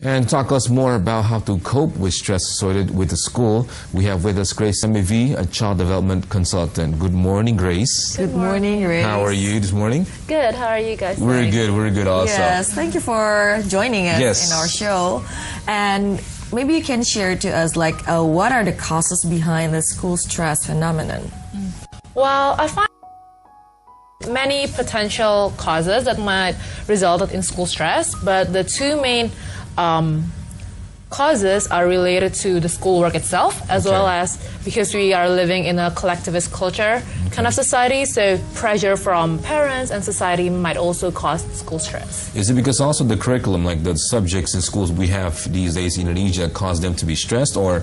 And talk us more about how to cope with stress associated with the school. We have with us Grace Sameve, a child development consultant. Good morning, Grace. Good morning, Grace. How are you this morning? Good. How are you guys We're doing? good also. Yes, thank you for joining us in our show. And maybe you can share to us, what are the causes behind the school stress phenomenon? Well, I find many potential causes that might result in school stress, but the two main causes are related to the schoolwork itself, as well as because we are living in a collectivist culture kind of society, so pressure from parents and society might also cause school stress. Is it because also the curriculum, like the subjects in schools we have these days in Indonesia, cause them to be stressed, or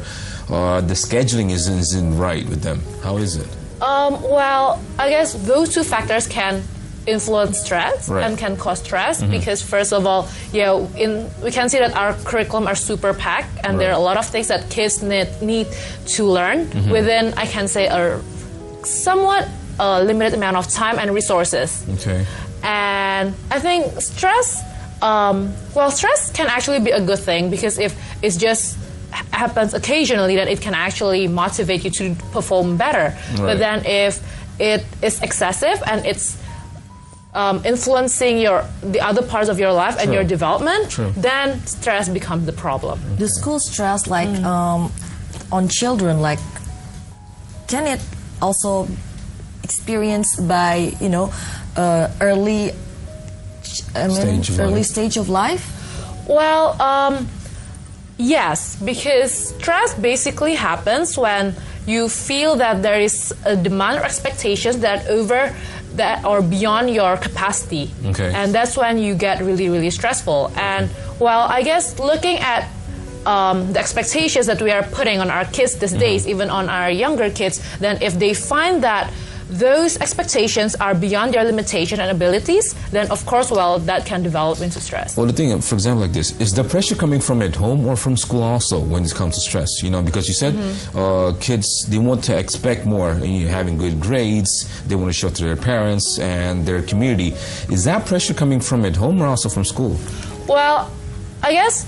the scheduling isn't right with them? How is it? Well, I guess those two factors can influence stress and can cause stress because first of all, we can see that our curriculum are super packed and there are a lot of things that kids need to learn within, I can say, a somewhat limited amount of time and resources. Okay. And I think stress, stress can actually be a good thing because if it's just happens occasionally, that it can actually motivate you to perform better. But then if it is excessive and it's influencing the other parts of your life and your development, then stress becomes the problem. The school stress, on children, can it also experienced by early stage of life? Well, yes, because stress basically happens when you feel that there is a demand or expectations that are beyond your capacity. Okay. And that's when you get really, really stressful. And I guess looking at the expectations that we are putting on our kids these days, even on our younger kids, then if they find that those expectations are beyond their limitation and abilities, then of course, that can develop into stress. Well, the thing, for example, like this, is the pressure coming from at home or from school also when it comes to stress? Because you said kids, they want to expect more, having good grades, they want to show to their parents and their community. Is that pressure coming from at home or also from school? Well, I guess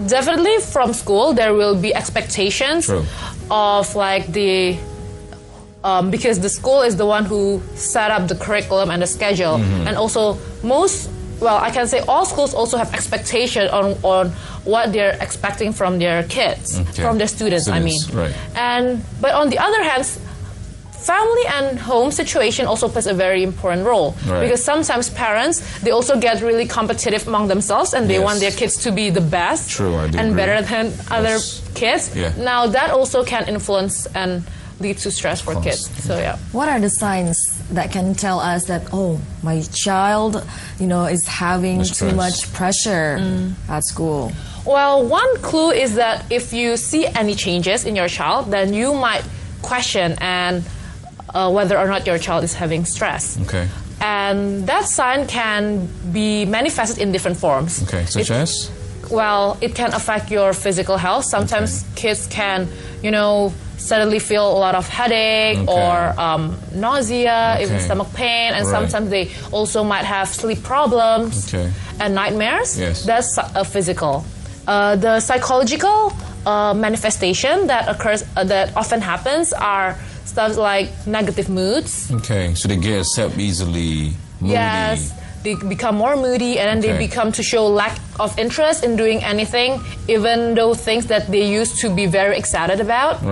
definitely from school there will be expectations of because the school is the one who set up the curriculum and the schedule. And also I can say all schools also have expectation on what they're expecting from their kids, from their students, I mean. But on the other hand, family and home situation also plays a very important role because sometimes parents, they also get really competitive among themselves and they want their kids to be the best and better than other kids. Now that also can influence and lead to stress for kids. So what are the signs that can tell us that my child is having too much pressure at school? Well, one clue is that if you see any changes in your child, then you might question whether or not your child is having stress. And that sign can be manifested in different forms. Such as? Well, it can affect your physical health. Sometimes kids can, suddenly feel a lot of headache or nausea, even stomach pain, and sometimes they also might have sleep problems and nightmares. That's physical. The psychological manifestation that occurs, that often happens, are stuff like negative moods. So they get upset easily, moody. Yes. They become more moody and then they become to show lack of interest in doing anything, even though things that they used to be very excited about.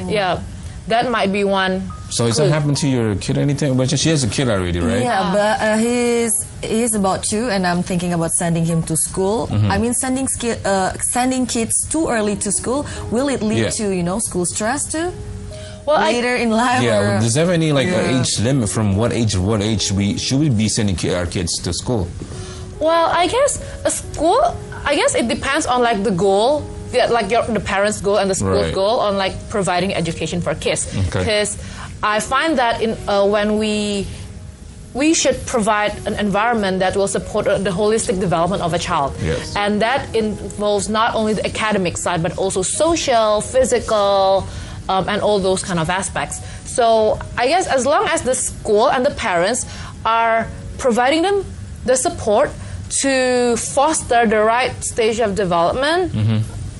Yeah, that might be one. So has that happened to your kid or anything? But she has a kid already, right? Yeah, but he's about 2 and I'm thinking about sending him to school. I mean, sending kids too early to school, will it lead to, school stress too? Well, later in life? Does there have any age limit from what age should we be sending our kids to school? Well, I guess it depends on the goal, the parents' goal and the school's goal on providing education for kids. Because I find that when we should provide an environment that will support the holistic development of a child. And that involves not only the academic side, but also social, physical, and all those kind of aspects. So I guess as long as the school and the parents are providing them the support to foster the right stage of development,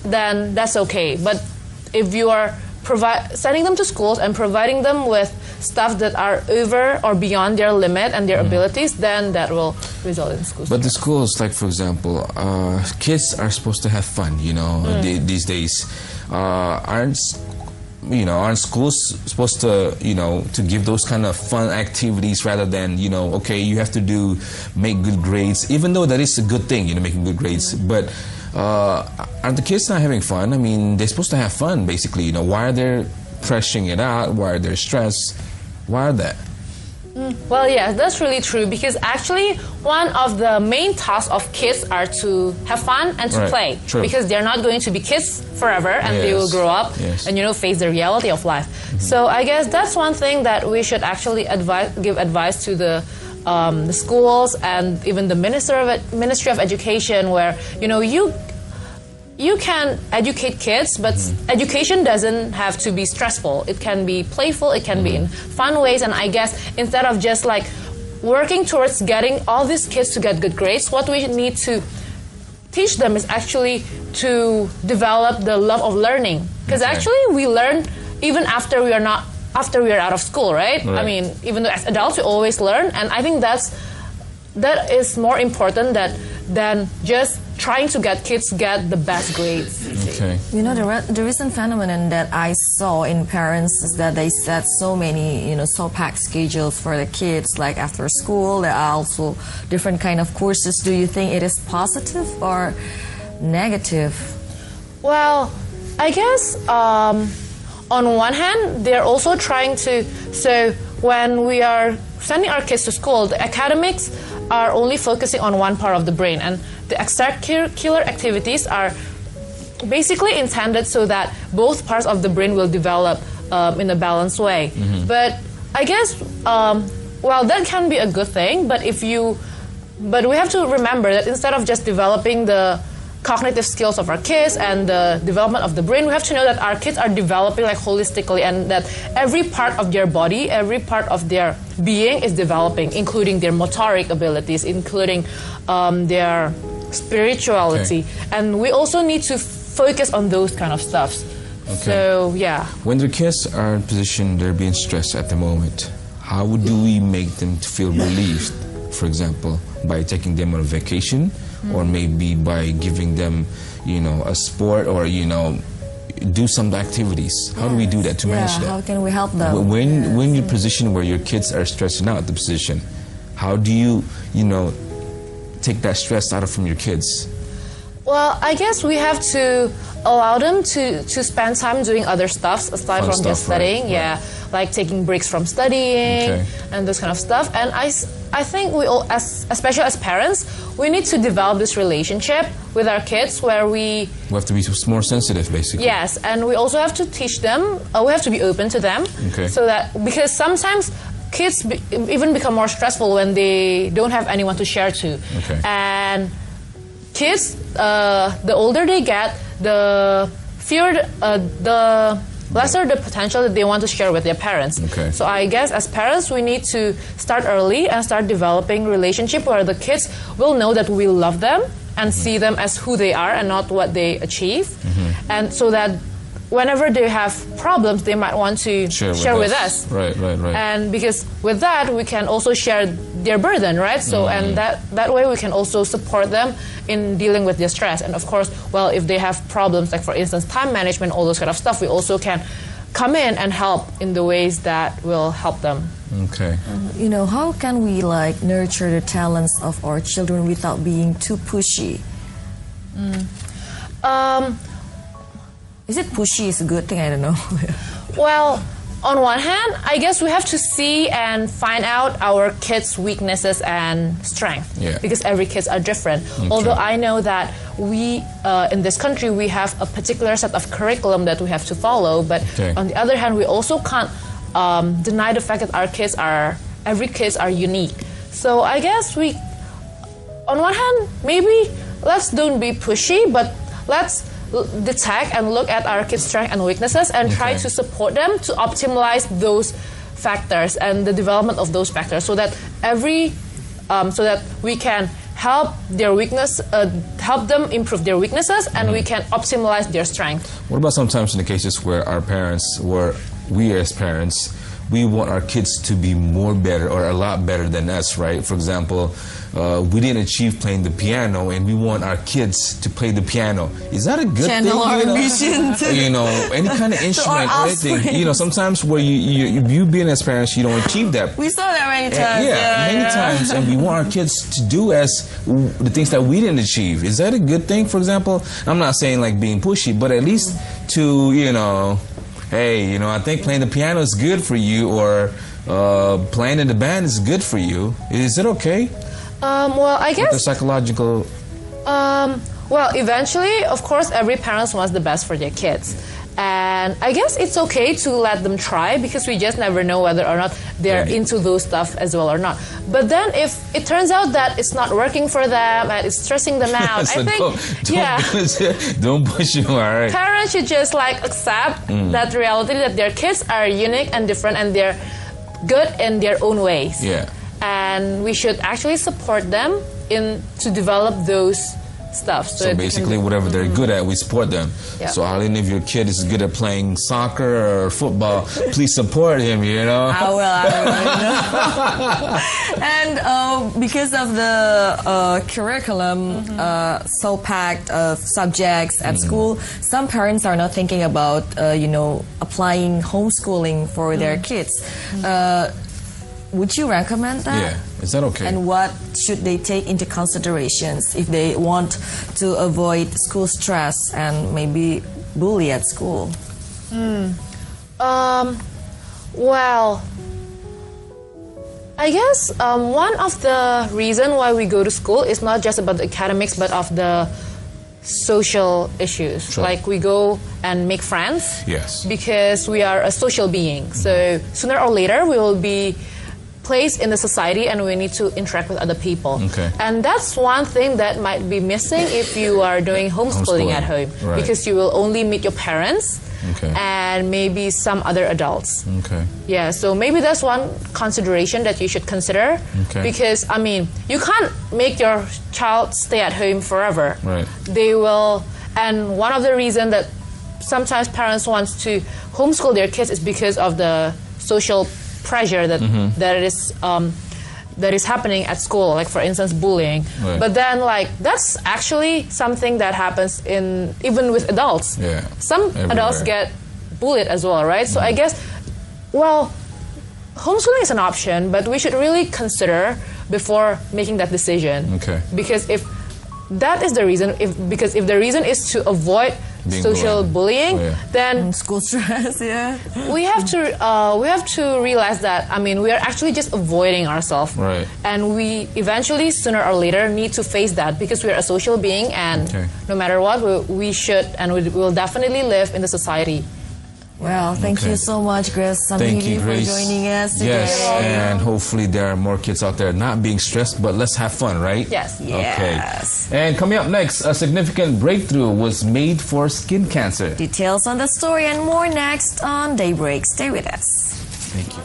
then that's okay. But if you are sending them to schools and providing them with stuff that are over or beyond their limit and their abilities, then that will result in schools. But the schools, like for example, kids are supposed to have fun, you know, these days. Aren't schools supposed to, you know, to give those kind of fun activities rather than, you know, okay, you have to make good grades, even though that is a good thing, you know, making good grades. But aren't the kids not having fun? I mean, they're supposed to have fun, basically. You know, why are they pressuring it out? Why are they stressed? Why are that? Well, yeah, that's really true, because actually one of the main tasks of kids are to have fun and to play. True. Because they're not going to be kids forever, and they will grow up and, you know, face the reality of life. So I guess that's one thing that we should actually give advice to the schools and even the Ministry of Education, where, you know, you can educate kids, but education doesn't have to be stressful. It can be playful, it can be in fun ways, and I guess instead of just like working towards getting all these kids to get good grades, what we need to teach them is actually to develop the love of learning. Because actually we learn even after we are out of school, right? I mean, even though as adults we always learn, and I think that is more important than just trying to get kids get the best grades. Okay. You know, the recent phenomenon that I saw in parents is that they set so many, you know, so packed schedules for the kids, like after school. There are also different kind of courses. Do you think it is positive or negative? Well, I guess on one hand, they're also trying to, so when we are sending our kids to school, the academics are only focusing on one part of the brain, and the extracurricular activities are basically intended so that both parts of the brain will develop in a balanced way. But I guess, well, that can be a good thing, but we have to remember that instead of just developing the cognitive skills of our kids and the development of the brain, we have to know that our kids are developing like holistically, and that every part of their body, every part of their being is developing, including their motoric abilities, including their spirituality. And we also need to focus on those kind of stuffs. So, yeah. When the kids are in position, they're being stressed at the moment, how do we make them feel relieved? For example, by taking them on a vacation, or maybe by giving them, you know, a sport, or, you know, do some activities. How do we do that to manage that? How can we help them? When you're position where your kids are stressing out the position, how do you, you know, take that stress out from your kids? Well, I guess we have to allow them to spend time doing other stuff aside from just studying. Like taking breaks from studying and those kind of stuff. And I think we all, especially as parents, we need to develop this relationship with our kids where we have to be more sensitive, basically. Yes, and we also have to teach them. We have to be open to them, so that, because sometimes kids even become more stressful when they don't have anyone to share to. And kids, the older they get, the fewer, the lesser the potential that they want to share with their parents. So I guess as parents, we need to start early and start developing relationship where the kids will know that we love them and see them as who they are and not what they achieve. And so that whenever they have problems, they might want to share with us. Right. And because with that, we can also share their burden, right? So, and that way we can also support them in dealing with their stress. And of course, well, if they have problems, like for instance, time management, all those kind of stuff, we also can come in and help in the ways that will help them. You know, how can we like nurture the talents of our children without being too pushy? Is it pushy is a good thing? I don't know. Well, on one hand, I guess we have to see and find out our kids' weaknesses and strengths, because every kids are different. Although I know that we, in this country, we have a particular set of curriculum that we have to follow, but on the other hand, we also can't deny the fact that every kids are unique. So I guess we, on one hand, maybe let's don't be pushy, but let's detect and look at our kids' strengths and weaknesses and try to support them to optimize those factors and the development of those factors, so that so that we can help their help them improve their weaknesses, and we can optimize their strength. What about sometimes in the cases where we as parents, we want our kids to be more better or a lot better than us, right? For example, we didn't achieve playing the piano and we want our kids to play the piano. Is that a good Channel thing? our ambition to, Any kind of instrument or anything. Sometimes where you being as parents, you don't achieve that. We saw that many times. Many times, and we want our kids to do as the things that we didn't achieve. Is that a good thing? For example, I'm not saying like being pushy, but at least to, hey, I think playing the piano is good for you, or playing in the band is good for you. Is it okay? Well, I guess... The psychological... well, eventually, of course, every parent wants the best for their kids. And I guess it's okay to let them try, because we just never know whether or not they're into those stuff as well or not. But then if it turns out that it's not working for them and it's stressing them out, so I think, don't push them, all right. Parents should just accept that reality, that their kids are unique and different and they're good in their own ways. Yeah. And we should actually support them to develop those stuff. So basically, whatever they're good at, we support them. Yeah. So, Arlene, if your kid is good at playing soccer or football, please support him, I will. And because of the curriculum so packed of subjects at school, some parents are not thinking about, applying homeschooling for their kids. Would you recommend that? Yeah. Is that okay? And what should they take into considerations if they want to avoid school stress and maybe bully at school? Well, I guess one of the reasons why we go to school is not just about the academics, but of the social issues. Sure. Like we go and make friends. Yes. Because we are a social being. So sooner or later we will be placed in the society and we need to interact with other people. Okay. And that's one thing that might be missing if you are doing homeschooling at home. Right. Because you will only meet your parents and maybe some other adults. Okay. Yeah, so maybe that's one consideration that you should consider. Okay. Because, you can't make your child stay at home forever. Right. They will, and one of the reasons that sometimes parents want to homeschool their kids is because of the social pressure that that is happening at school, like for instance bullying. Right. But then that's actually something that happens even with adults. Yeah. Some adults get bullied as well, right? So I guess, homeschooling is an option, but we should really consider before making that decision. Okay. Because if that is the reason, if the reason is to avoid social bullying, then school stress, we have to realize that we are actually just avoiding ourselves, right? And we eventually, sooner or later, need to face that because we are a social being, and no matter what, we should and we will definitely live in the society. Well, thank you so much, Grace. Thank you, Grace, for joining us today. Yes, and hopefully there are more kids out there not being stressed, but let's have fun, right? Yes. Yes. Okay. And coming up next, a significant breakthrough was made for skin cancer. Details on the story and more next on Daybreak. Stay with us. Thank you.